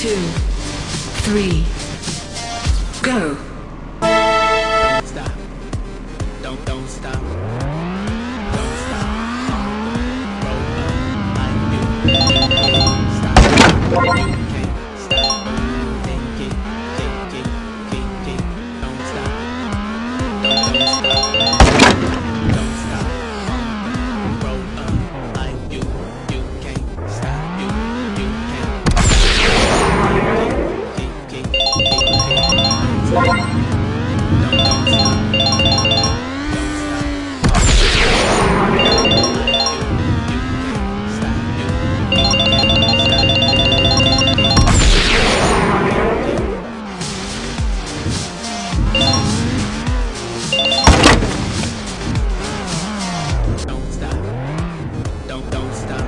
2, 3, go. Don't stop. Don't stop. Don't stop. Roll up like you can't stop. You can't stop. Think it. Don't stop. Don't stop. Don't stop. Roll up like you can't stop. You can't. Don't stop. Don't stop.